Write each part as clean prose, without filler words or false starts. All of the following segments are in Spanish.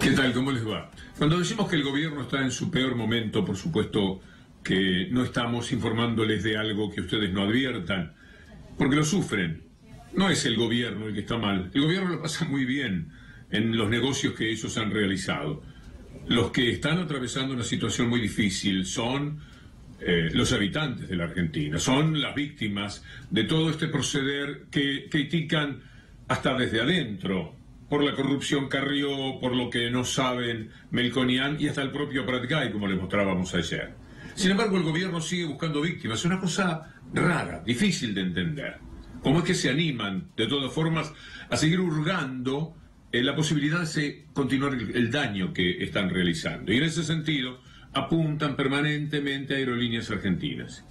¿Qué tal? ¿Cómo les va? Cuando decimos que el gobierno está en su peor momento, por supuesto que no estamos informándoles de algo que ustedes no adviertan, porque lo sufren. No es el gobierno el que está mal. El gobierno lo pasa muy bien en los negocios que ellos han realizado. Los que están atravesando una situación muy difícil son los habitantes de la Argentina, son las víctimas de todo este proceder que critican hasta desde adentro, por la corrupción Carrió, por lo que no saben Melconian y hasta el propio Prat-Gay, como les mostrábamos ayer. Sin embargo, el gobierno sigue buscando víctimas. Es una cosa rara, difícil de entender. ¿Cómo es que se animan, de todas formas, a seguir hurgando la posibilidad de continuar el daño que están realizando? Y en ese sentido, apuntan permanentemente a Aerolíneas Argentinas.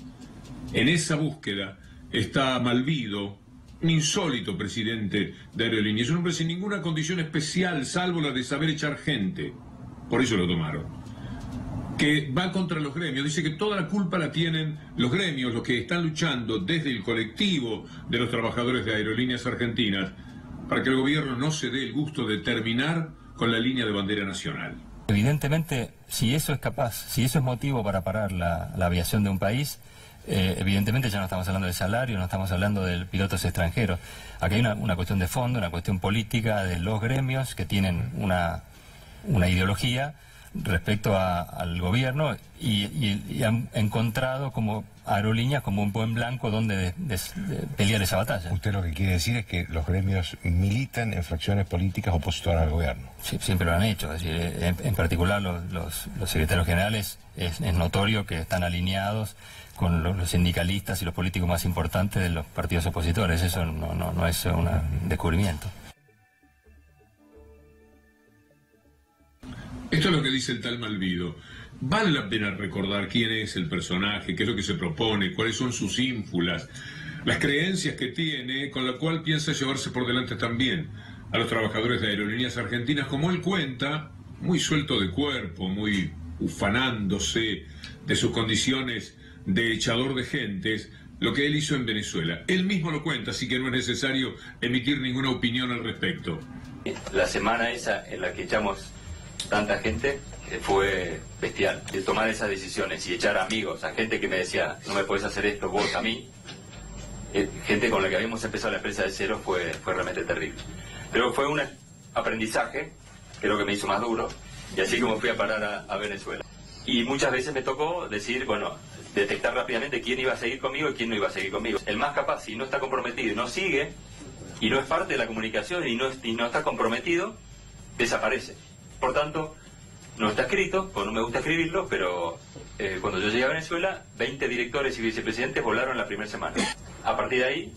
En esa búsqueda está Malvido, un insólito presidente de Aerolíneas, un hombre sin ninguna condición especial, salvo la de saber echar gente. Por eso lo tomaron. Que va contra los gremios, dice que toda la culpa la tienen los gremios, los que están luchando desde el colectivo de los trabajadores de Aerolíneas Argentinas, para que el gobierno no se dé el gusto de terminar con la línea de bandera nacional. Evidentemente, si eso es capaz, si eso es motivo para parar la aviación de un país, evidentemente ya no estamos hablando de salario, no estamos hablando de pilotos extranjeros. Aquí hay una cuestión de fondo, una cuestión política de los gremios que tienen una ideología respecto al gobierno y han encontrado como Aerolíneas como un buen blanco donde pelear esa batalla. Usted lo que quiere decir es que los gremios militan en fracciones políticas opositoras al gobierno. Sí, siempre lo han hecho. Es decir, en particular los secretarios generales es notorio que están alineados con los sindicalistas y los políticos más importantes de los partidos opositores. Eso no es un descubrimiento. Esto es lo que dice el tal Malvido. Vale la pena recordar quién es el personaje, qué es lo que se propone, cuáles son sus ínfulas, las creencias que tiene, con la cual piensa llevarse por delante también a los trabajadores de Aerolíneas Argentinas, como él cuenta, muy suelto de cuerpo, muy ufanándose de sus condiciones de echador de gentes, lo que él hizo en Venezuela. Él mismo lo cuenta, así que no es necesario emitir ninguna opinión al respecto. La semana esa en la que echamos tanta gente fue bestial. De tomar esas decisiones y echar amigos a gente que me decía, no me podés hacer esto vos a mí, gente con la que habíamos empezado la empresa de cero, fue realmente terrible. Pero fue un aprendizaje, creo que me hizo más duro, y así como fui a parar a Venezuela. Y muchas veces me tocó decir, bueno, detectar rápidamente quién iba a seguir conmigo y quién no iba a seguir conmigo. El más capaz, si no está comprometido y no sigue, y no es parte de la comunicación y no está comprometido, desaparece. Por tanto, no está escrito, pues no me gusta escribirlo, pero cuando yo llegué a Venezuela, 20 directores y vicepresidentes volaron la primera semana. A partir de ahí,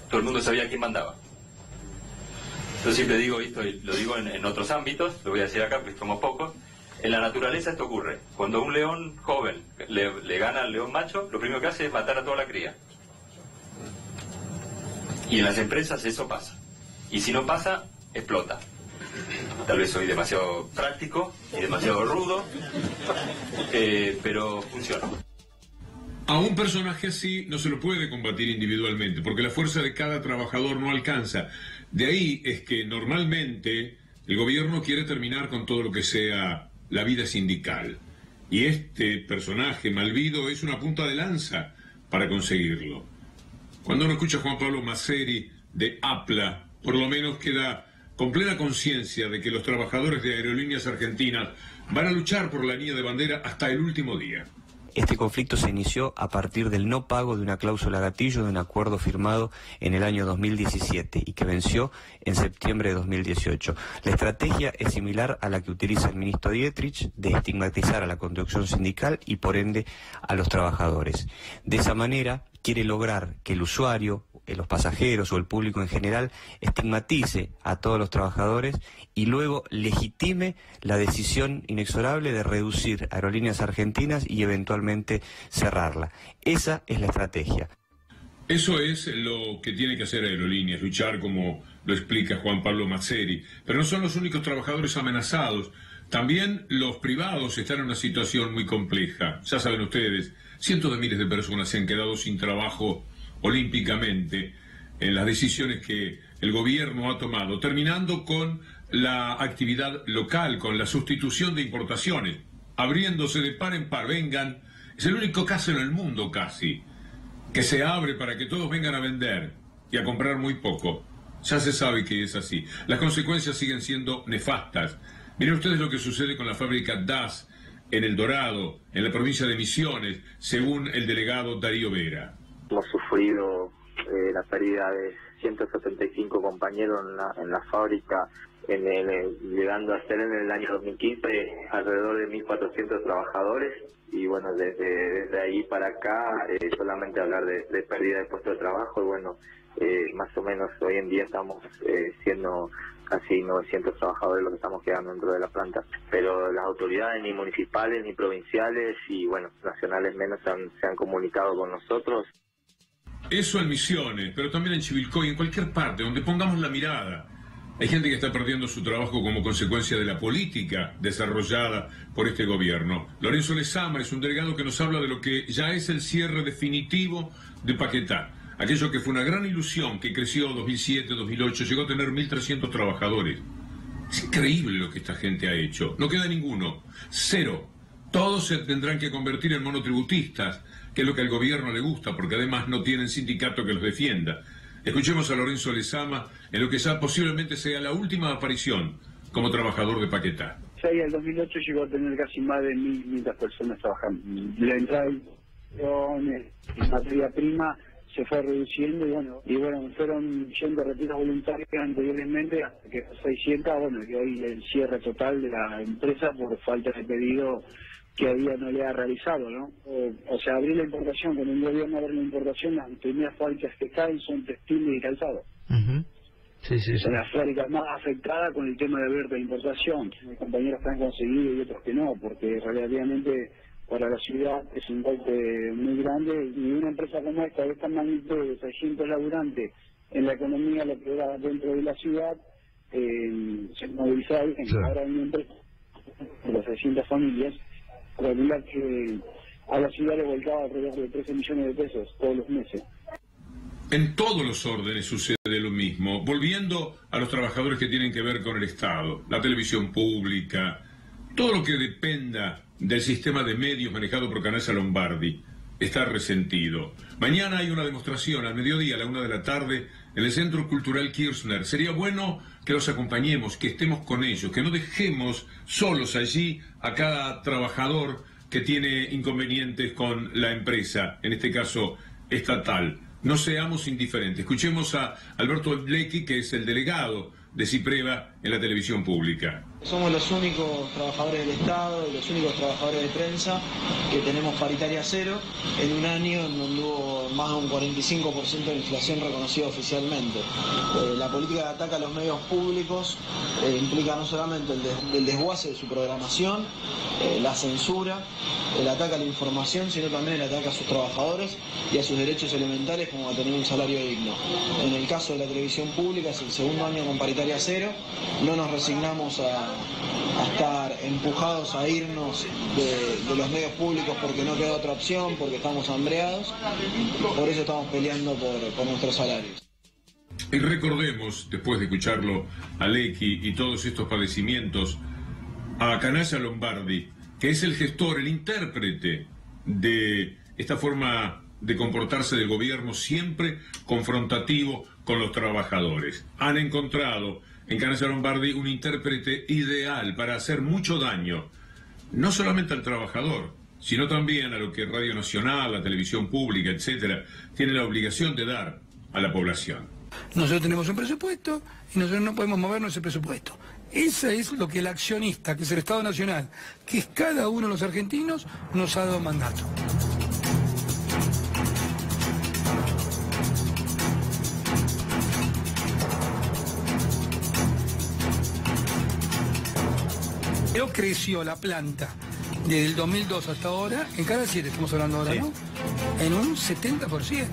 todo el mundo sabía quién mandaba. Yo siempre digo esto, y lo digo en otros ámbitos, lo voy a decir acá porque somos pocos. En la naturaleza esto ocurre. Cuando un león joven le gana al león macho, lo primero que hace es matar a toda la cría. Y en las empresas eso pasa. Y si no pasa, explota. Tal vez soy demasiado práctico y demasiado rudo, pero funciona. A un personaje así no se lo puede combatir individualmente, porque la fuerza de cada trabajador no alcanza. De ahí es que normalmente el gobierno quiere terminar con todo lo que sea la vida sindical. Y este personaje, Malvido, es una punta de lanza para conseguirlo. Cuando uno escucha a Juan Pablo Maceri de APLA, por lo menos queda con plena conciencia de que los trabajadores de Aerolíneas Argentinas van a luchar por la línea de bandera hasta el último día. Este conflicto se inició a partir del no pago de una cláusula gatillo de un acuerdo firmado en el año 2017 y que venció en septiembre de 2018. La estrategia es similar a la que utiliza el ministro Dietrich de estigmatizar a la conducción sindical y por ende a los trabajadores. De esa manera quiere lograr que el usuario, los pasajeros o el público en general estigmatice a todos los trabajadores y luego legitime la decisión inexorable de reducir Aerolíneas Argentinas y eventualmente cerrarla. Esa es la estrategia. Eso es lo que tiene que hacer Aerolíneas, luchar como lo explica Juan Pablo Maceri. Pero no son los únicos trabajadores amenazados. También los privados están en una situación muy compleja. Ya saben ustedes, cientos de miles de personas se han quedado sin trabajo olímpicamente en las decisiones que el gobierno ha tomado, terminando con la actividad local, con la sustitución de importaciones, abriéndose de par en par. Vengan, es el único caso en el mundo casi, que se abre para que todos vengan a vender y a comprar muy poco. Ya se sabe que es así. Las consecuencias siguen siendo nefastas. Miren ustedes lo que sucede con la fábrica DAS en El Dorado, en la provincia de Misiones, según el delegado Darío Vera. Hemos sufrido la pérdida de 175 compañeros en la fábrica, llegando a ser en el año 2015 alrededor de 1.400 trabajadores. Y bueno, desde ahí para acá solamente hablar de pérdida de puestos de trabajo. Y bueno, más o menos hoy en día estamos siendo casi 900 trabajadores los que estamos quedando dentro de la planta. Pero las autoridades ni municipales ni provinciales y bueno, nacionales menos se han comunicado con nosotros. Eso en Misiones, pero también en Chivilcoy, en cualquier parte donde pongamos la mirada. Hay gente que está perdiendo su trabajo como consecuencia de la política desarrollada por este gobierno. Lorenzo Lezama es un delegado que nos habla de lo que ya es el cierre definitivo de Paquetá. Aquello que fue una gran ilusión, que creció 2007, 2008, llegó a tener 1.300 trabajadores. Es increíble lo que esta gente ha hecho. No queda ninguno. Cero. Todos se tendrán que convertir en monotributistas, que es lo que al gobierno le gusta, porque además no tienen sindicato que los defienda. Escuchemos a Lorenzo Lezama en lo que ya posiblemente sea la última aparición como trabajador de Paquetá. En el 2008 llegó a tener casi más de 1.500 personas trabajando. La entrada de materia prima se fue reduciendo y bueno, fueron yendo retiros voluntarios anteriormente hasta que 600, y hoy el cierre total de la empresa por falta de pedido que había no le ha realizado, ¿no? O sea, abrir la importación, con el gobierno abrir la importación, las primeras fábricas que caen son textiles y calzado. Sí. Son las fábricas más afectadas con el tema de abrir la importación. Mis compañeros que han conseguido y otros que no, porque relativamente para la ciudad es un golpe muy grande y una empresa como esta, de esta magnitud, de 600 laburantes en la economía, lo que era dentro de la ciudad, se movilizaba bien. Sí. Ahora hay una empresa de las 600 familias, realidad que a la ciudad le volcaba alrededor de 13 millones de pesos todos los meses. En todos los órdenes sucede lo mismo. Volviendo a los trabajadores que tienen que ver con el Estado, la televisión pública, todo lo que dependa del sistema de medios manejado por Canalla Lombardi está resentido. Mañana hay una demostración al mediodía, a la 1 de la tarde, en el Centro Cultural Kirchner. Sería bueno que los acompañemos, que estemos con ellos, que no dejemos solos allí a cada trabajador que tiene inconvenientes con la empresa, en este caso estatal. No seamos indiferentes. Escuchemos a Alberto Blecchi, que es el delegado de Cipreva en la televisión pública. Somos los únicos trabajadores del Estado, los únicos trabajadores de prensa que tenemos paritaria cero en un año en donde hubo más de un 45% de inflación reconocida oficialmente. La política de ataque a los medios públicos implica no solamente el desguace de su programación, la censura, el ataque a la información, sino también el ataque a sus trabajadores y a sus derechos elementales como a tener un salario digno. En el caso de la televisión pública es el segundo año con paritaria cero, no nos resignamos a estar empujados a irnos de los medios públicos porque no queda otra opción, porque estamos hambreados, por eso estamos peleando por nuestros salarios. Y recordemos, después de escucharlo a Lecchi y todos estos padecimientos, a Canalla Lombardi, que es el gestor, el intérprete de esta forma de comportarse del gobierno siempre confrontativo con los trabajadores. Han encontrado en Canalla Lombardi un intérprete ideal para hacer mucho daño, no solamente al trabajador, sino también a lo que Radio Nacional, la televisión pública, etcétera, tiene la obligación de dar a la población. Nosotros tenemos un presupuesto y nosotros no podemos movernos ese presupuesto. Eso es lo que el accionista, que es el Estado Nacional, que es cada uno de los argentinos, nos ha dado mandato. Pero creció la planta desde el 2002 hasta ahora, en cada 7 estamos hablando ahora, sí, ¿no? En un 70%.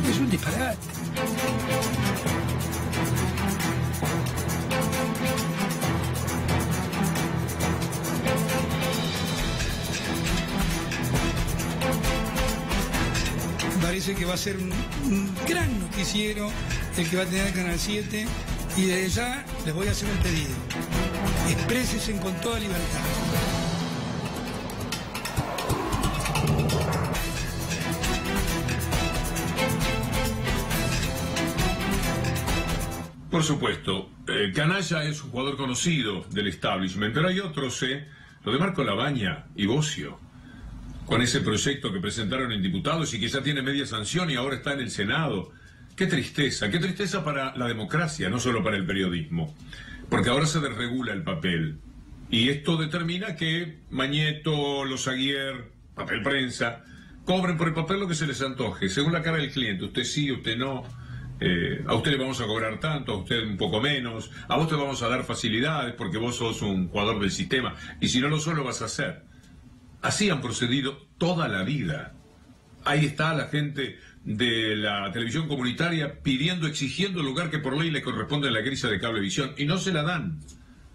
Es un disparate. parece que va a ser un gran noticiero el que va a tener Canal 7, y desde ya les voy a hacer un pedido. Exprésense con toda libertad. Por supuesto, Canalla es un jugador conocido del establishment, pero hay otros, lo de Marco Labaña y Bocio, con ese proyecto que presentaron en diputados y que ya tiene media sanción y ahora está en el Senado. Qué tristeza para la democracia, no solo para el periodismo, porque ahora se desregula el papel. Y esto determina que Mañeto, los Aguier, papel prensa, cobren por el papel lo que se les antoje, según la cara del cliente. Usted sí, usted no. A usted le vamos a cobrar tanto, a usted un poco menos, a vos te vamos a dar facilidades porque vos sos un jugador del sistema, y si no lo sos lo vas a hacer. Así han procedido toda la vida. Ahí está la gente de la televisión comunitaria pidiendo, exigiendo el lugar que por ley le corresponde a la grilla de Cablevisión, y no se la dan.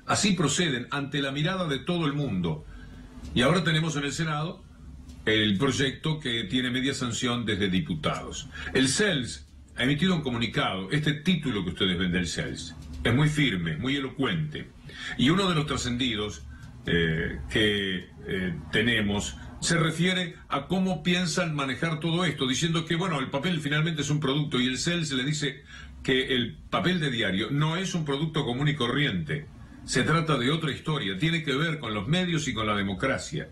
Así proceden ante la mirada de todo el mundo. Y ahora tenemos en el Senado el proyecto que tiene media sanción desde diputados. El CELS ha emitido un comunicado. Este título que ustedes ven del CELS es muy firme, muy elocuente. Y uno de los trascendidos que tenemos se refiere a cómo piensan manejar todo esto, diciendo que, bueno, el papel finalmente es un producto, y el CELS le dice que el papel de diario no es un producto común y corriente. Se trata de otra historia, tiene que ver con los medios y con la democracia.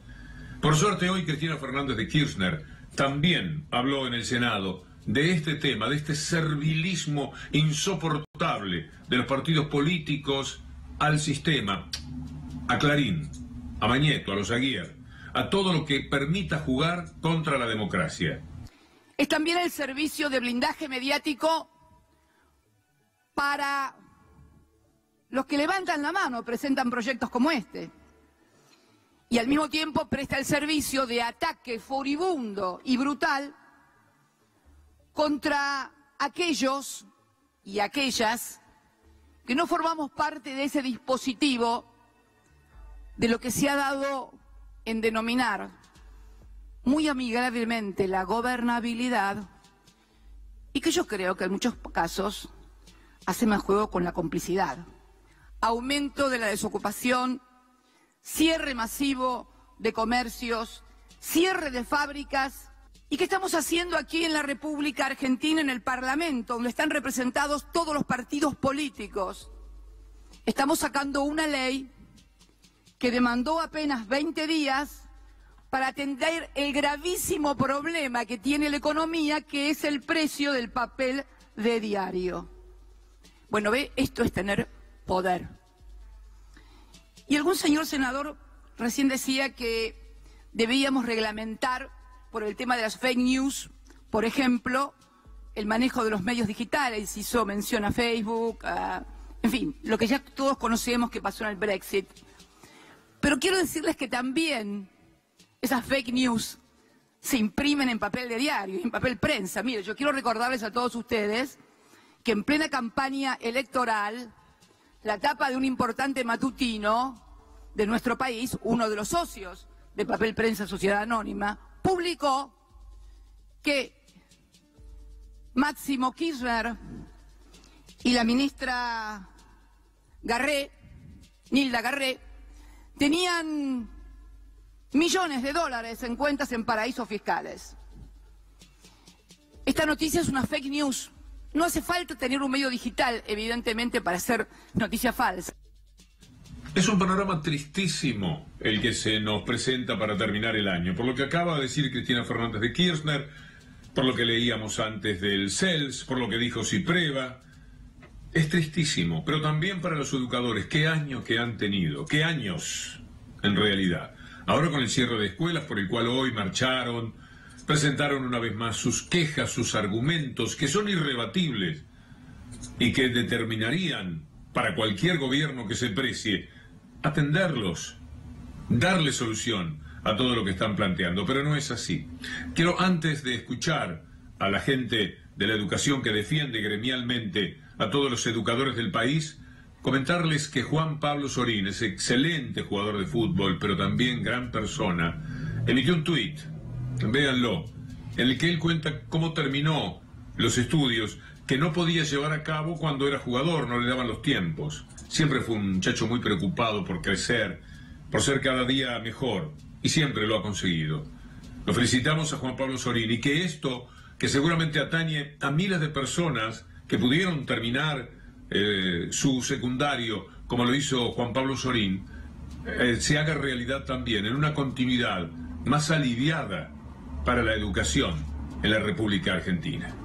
Por suerte, hoy Cristina Fernández de Kirchner también habló en el Senado de este tema, de este servilismo insoportable de los partidos políticos al sistema, a Clarín, a Mañeto, a los Aguier, a todo lo que permita jugar contra la democracia. Es también el servicio de blindaje mediático para los que levantan la mano, presentan proyectos como este, y al mismo tiempo presta el servicio de ataque furibundo y brutal contra aquellos y aquellas que no formamos parte de ese dispositivo de lo que se ha dado en denominar muy amigablemente la gobernabilidad, y que yo creo que en muchos casos hace más juego con la complicidad. Aumento de la desocupación, cierre masivo de comercios, cierre de fábricas. ¿Y qué estamos haciendo aquí en la República Argentina, en el Parlamento, donde están representados todos los partidos políticos? Estamos sacando una ley que demandó apenas 20 días para atender el gravísimo problema que tiene la economía, que es el precio del papel de diario. Bueno, ve, esto es tener poder. Y algún señor senador recién decía que debíamos reglamentar, por el tema de las fake news, por ejemplo, el manejo de los medios digitales. Hizo mención a Facebook, en fin, lo que ya todos conocemos que pasó en el Brexit. Pero quiero decirles que también esas fake news se imprimen en papel de diario, en papel prensa. Mire, yo quiero recordarles a todos ustedes que en plena campaña electoral, la tapa de un importante matutino de nuestro país, uno de los socios de Papel Prensa Sociedad Anónima, publicó que Máximo Kirchner y la ministra Garré, Nilda Garré, tenían millones de dólares en cuentas en paraísos fiscales. Esta noticia es una fake news. No hace falta tener un medio digital, evidentemente, para hacer noticia falsa. Es un panorama tristísimo el que se nos presenta para terminar el año, por lo que acaba de decir Cristina Fernández de Kirchner, por lo que leíamos antes del CELS, por lo que dijo Cipreva. Es tristísimo, pero también para los educadores. Qué año que han tenido, qué años en realidad. Ahora con el cierre de escuelas, por el cual hoy marcharon, presentaron una vez más sus quejas, sus argumentos, que son irrebatibles y que determinarían para cualquier gobierno que se precie atenderlos, darle solución a todo lo que están planteando, pero no es así. Quiero, antes de escuchar a la gente de la educación que defiende gremialmente a todos los educadores del país, comentarles que Juan Pablo Sorín, ese excelente jugador de fútbol, pero también gran persona, emitió un tuit, véanlo, en el que él cuenta cómo terminó los estudios que no podía llevar a cabo cuando era jugador, no le daban los tiempos. Siempre fue un muchacho muy preocupado por crecer, por ser cada día mejor, y siempre lo ha conseguido. Lo felicitamos a Juan Pablo Sorín, y que esto, que seguramente atañe a miles de personas que pudieron terminar su secundario, como lo hizo Juan Pablo Sorín, se haga realidad también, en una continuidad más aliviada para la educación en la República Argentina.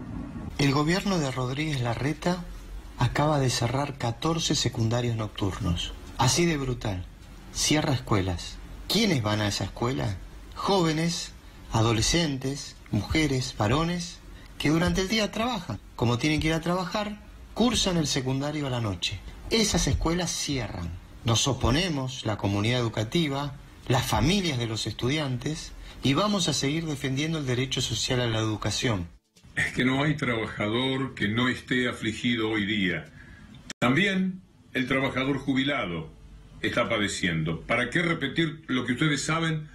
El gobierno de Rodríguez Larreta acaba de cerrar 14 secundarios nocturnos. Así de brutal. Cierra escuelas. ¿Quiénes van a esa escuela? Jóvenes, adolescentes, mujeres, varones, que durante el día trabajan. Como tienen que ir a trabajar, cursan el secundario a la noche. Esas escuelas cierran. Nos oponemos, la comunidad educativa, las familias de los estudiantes, y vamos a seguir defendiendo el derecho social a la educación. Es que no hay trabajador que no esté afligido hoy día. También el trabajador jubilado está padeciendo. ¿Para qué repetir lo que ustedes saben,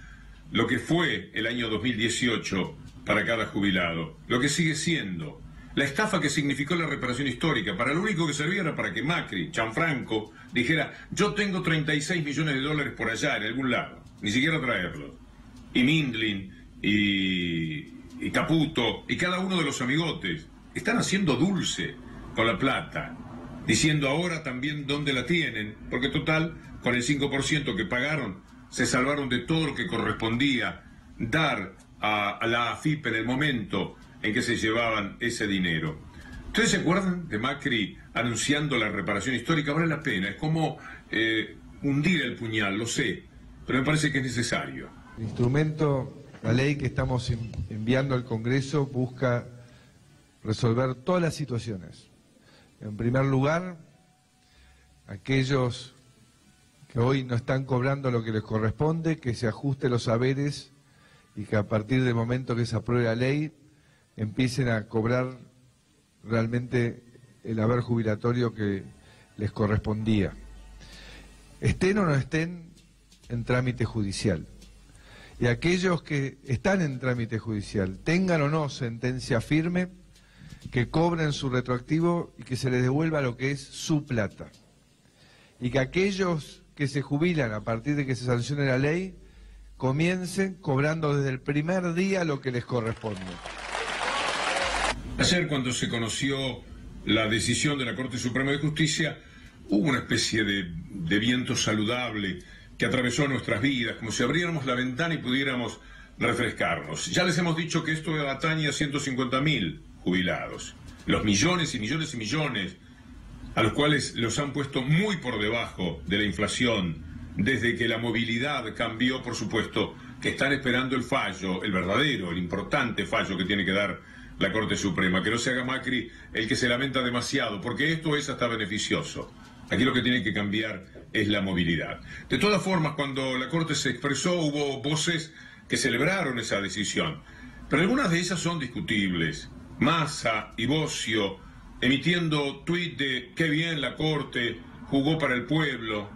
lo que fue el año 2018 para cada jubilado? Lo que sigue siendo la estafa que significó la reparación histórica. Para lo único que servía era para que Macri, Gianfranco, dijera: yo tengo 36 millones de dólares por allá, en algún lado, ni siquiera traerlo. Y Mindlin, y Caputo, y cada uno de los amigotes están haciendo dulce con la plata, diciendo ahora también dónde la tienen, porque total, con el 5% que pagaron, se salvaron de todo lo que correspondía dar a la AFIP en el momento en que se llevaban ese dinero. ¿Ustedes se acuerdan de Macri anunciando la reparación histórica? Vale la pena, es como hundir el puñal, lo sé, pero me parece que es necesario. El instrumento, la ley que estamos enviando al Congreso, busca resolver todas las situaciones. En primer lugar, aquellos que hoy no están cobrando lo que les corresponde, que se ajusten los saberes y que a partir del momento que se apruebe la ley empiecen a cobrar realmente el haber jubilatorio que les correspondía. Estén o no estén en trámite judicial. Y aquellos que están en trámite judicial, tengan o no sentencia firme, que cobren su retroactivo y que se les devuelva lo que es su plata. Y que aquellos que se jubilan a partir de que se sancione la ley, comiencen cobrando desde el primer día lo que les corresponde. Ayer, cuando se conoció la decisión de la Corte Suprema de Justicia, hubo una especie de viento saludable que atravesó nuestras vidas, como si abriéramos la ventana y pudiéramos refrescarnos. Ya les hemos dicho que esto atañe a 150.000 jubilados, los millones y millones y millones a los cuales los han puesto muy por debajo de la inflación, desde que la movilidad cambió, por supuesto, que están esperando el fallo, el verdadero, el importante fallo que tiene que dar la Corte Suprema, que no se haga Macri el que se lamenta demasiado, porque esto es hasta beneficioso. Aquí lo que tiene que cambiar es la movilidad. De todas formas, cuando la Corte se expresó, hubo voces que celebraron esa decisión, pero algunas de ellas son discutibles. Massa y Bosio emitiendo tuit de qué bien la Corte jugó para el pueblo,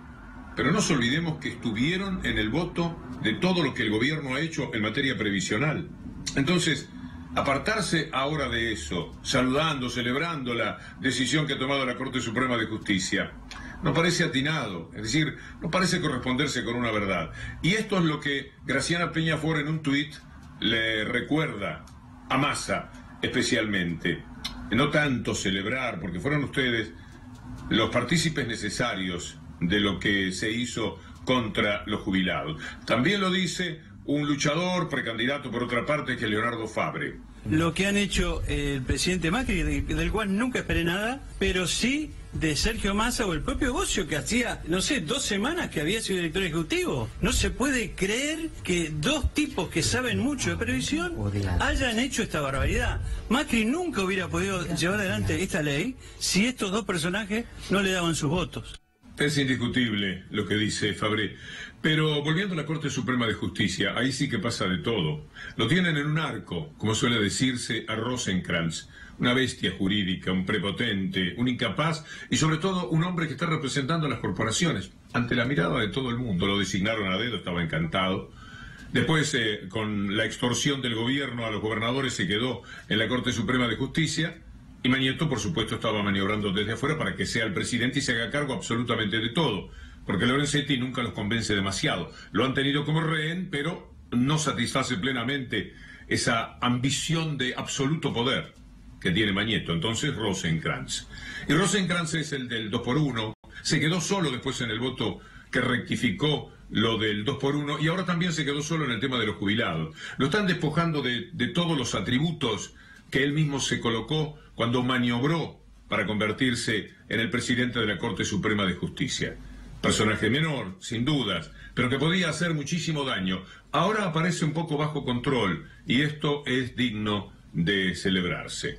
pero no nos olvidemos que estuvieron en el voto de todo lo que el gobierno ha hecho en materia previsional. Entonces, apartarse ahora de eso, saludando, celebrando la decisión que ha tomado la Corte Suprema de Justicia, no parece atinado, es decir, no parece corresponderse con una verdad. Y esto es lo que Graciana Peñafort en un tuit le recuerda a Massa especialmente. No tanto celebrar, porque fueron ustedes los partícipes necesarios de lo que se hizo contra los jubilados. También lo dice un luchador, precandidato por otra parte, que es Leonardo Fabre. Lo que han hecho el presidente Macri, del cual nunca esperé nada, pero sí de Sergio Massa o el propio Bosio, que hacía, no sé, 2 semanas que había sido director ejecutivo. No se puede creer que 2 tipos que saben mucho de previsión hayan hecho esta barbaridad. Macri nunca hubiera podido llevar adelante esta ley si estos 2 personajes no le daban sus votos. Es indiscutible lo que dice Fabré. Pero volviendo a la Corte Suprema de Justicia, ahí sí que pasa de todo. Lo tienen en un arco, como suele decirse, a Rosenkrantz, una bestia jurídica, un prepotente, un incapaz y sobre todo un hombre que está representando a las corporaciones ante la mirada de todo el mundo. Lo designaron a dedo, estaba encantado. Después, con la extorsión del gobierno a los gobernadores, se quedó en la Corte Suprema de Justicia. Y Mañeto, por supuesto, estaba maniobrando desde afuera para que sea el presidente y se haga cargo absolutamente de todo. Porque Lorenzetti nunca los convence demasiado. Lo han tenido como rehén, pero no satisface plenamente esa ambición de absoluto poder que tiene Mañeto. Entonces, Rosenkrantz. Y Rosenkrantz es el del 2x1. Se quedó solo después en el voto que rectificó lo del 2x1 y ahora también se quedó solo en el tema de los jubilados. Lo están despojando de todos los atributos que él mismo se colocó cuando maniobró para convertirse en el presidente de la Corte Suprema de Justicia. Personaje menor, sin dudas, pero que podía hacer muchísimo daño. Ahora aparece un poco bajo control y esto es digno de celebrarse.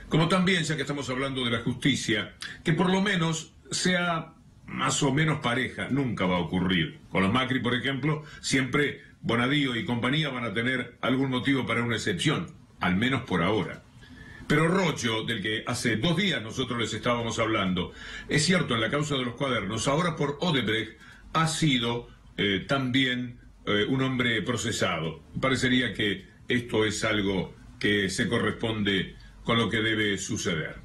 Como también, ya que estamos hablando de la justicia, que por lo menos sea más o menos pareja, nunca va a ocurrir. Con los Macri, por ejemplo, siempre Bonadío y compañía van a tener algún motivo para una excepción, al menos por ahora. Pero Rocho, del que hace 2 días nosotros les estábamos hablando, es cierto, en la causa de los cuadernos, ahora por Odebrecht, ha sido también un hombre procesado. Parecería que esto es algo que se corresponde con lo que debe suceder.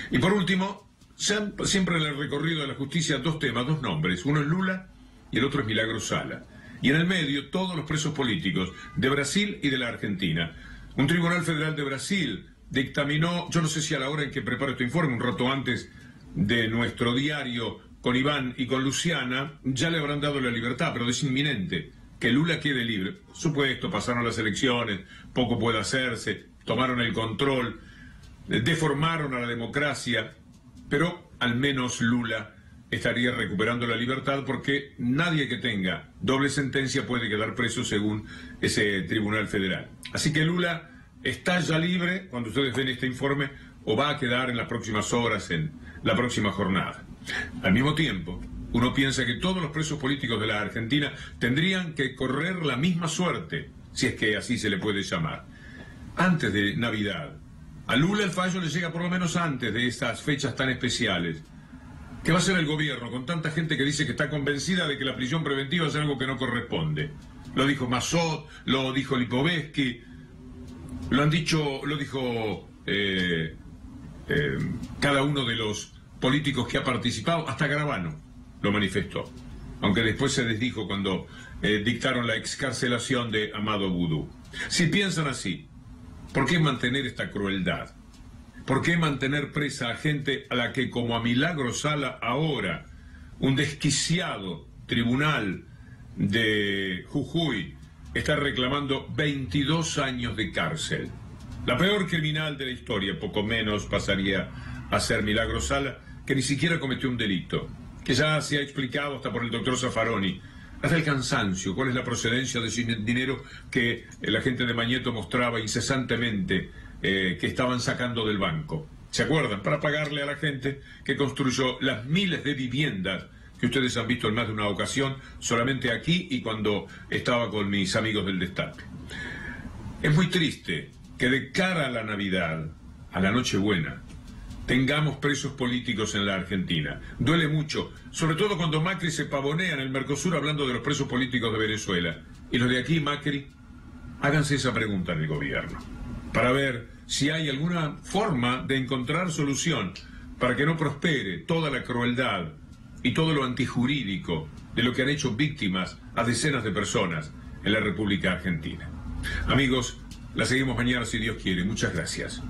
Y por último, siempre en el recorrido de la justicia 2 temas, 2 nombres. Uno es Lula y el otro es Milagro Sala. Y en el medio, todos los presos políticos de Brasil y de la Argentina. Un tribunal federal de Brasil dictaminó, yo no sé si a la hora en que preparo este informe, un rato antes de nuestro diario con Iván y con Luciana, ya le habrán dado la libertad, pero es inminente que Lula quede libre. Por supuesto, pasaron las elecciones, poco puede hacerse, tomaron el control, deformaron a la democracia, pero al menos Lula estaría recuperando la libertad porque nadie que tenga doble sentencia puede quedar preso según ese tribunal federal. Así que Lula está ya libre cuando ustedes ven este informe o va a quedar en las próximas horas, en la próxima jornada. Al mismo tiempo, uno piensa que todos los presos políticos de la Argentina tendrían que correr la misma suerte, si es que así se le puede llamar. Antes de Navidad, a Lula el fallo le llega por lo menos antes de estas fechas tan especiales. ¿Qué va a hacer el gobierno con tanta gente que dice que está convencida de que la prisión preventiva es algo que no corresponde? Lo dijo Massot, lo dijo Lipovetsky, lo dijo cada uno de los políticos que ha participado, hasta Garabano lo manifestó, aunque después se desdijo cuando dictaron la excarcelación de Amado Boudou. Si piensan así, ¿por qué mantener esta crueldad? ¿Por qué mantener presa a gente a la que, como a Milagro Sala ahora, un desquiciado tribunal de Jujuy está reclamando 22 años de cárcel? La peor criminal de la historia, poco menos pasaría a ser Milagro Sala, que ni siquiera cometió un delito, que ya se ha explicado hasta por el doctor Zaffaroni, hasta el cansancio, cuál es la procedencia de ese dinero que la gente de Mañeto mostraba incesantemente que estaban sacando del banco. ¿Se acuerdan? Para pagarle a la gente que construyó las miles de viviendas que ustedes han visto en más de una ocasión, solamente aquí y cuando estaba con mis amigos del Destape. Es muy triste que de cara a la Navidad, a la Nochebuena, tengamos presos políticos en la Argentina. Duele mucho, sobre todo cuando Macri se pavonea en el Mercosur hablando de los presos políticos de Venezuela. Y los de aquí, Macri, háganse esa pregunta en el gobierno, para ver si hay alguna forma de encontrar solución para que no prospere toda la crueldad y todo lo antijurídico de lo que han hecho víctimas a decenas de personas en la República Argentina. Amigos, la seguimos mañana si Dios quiere. Muchas gracias.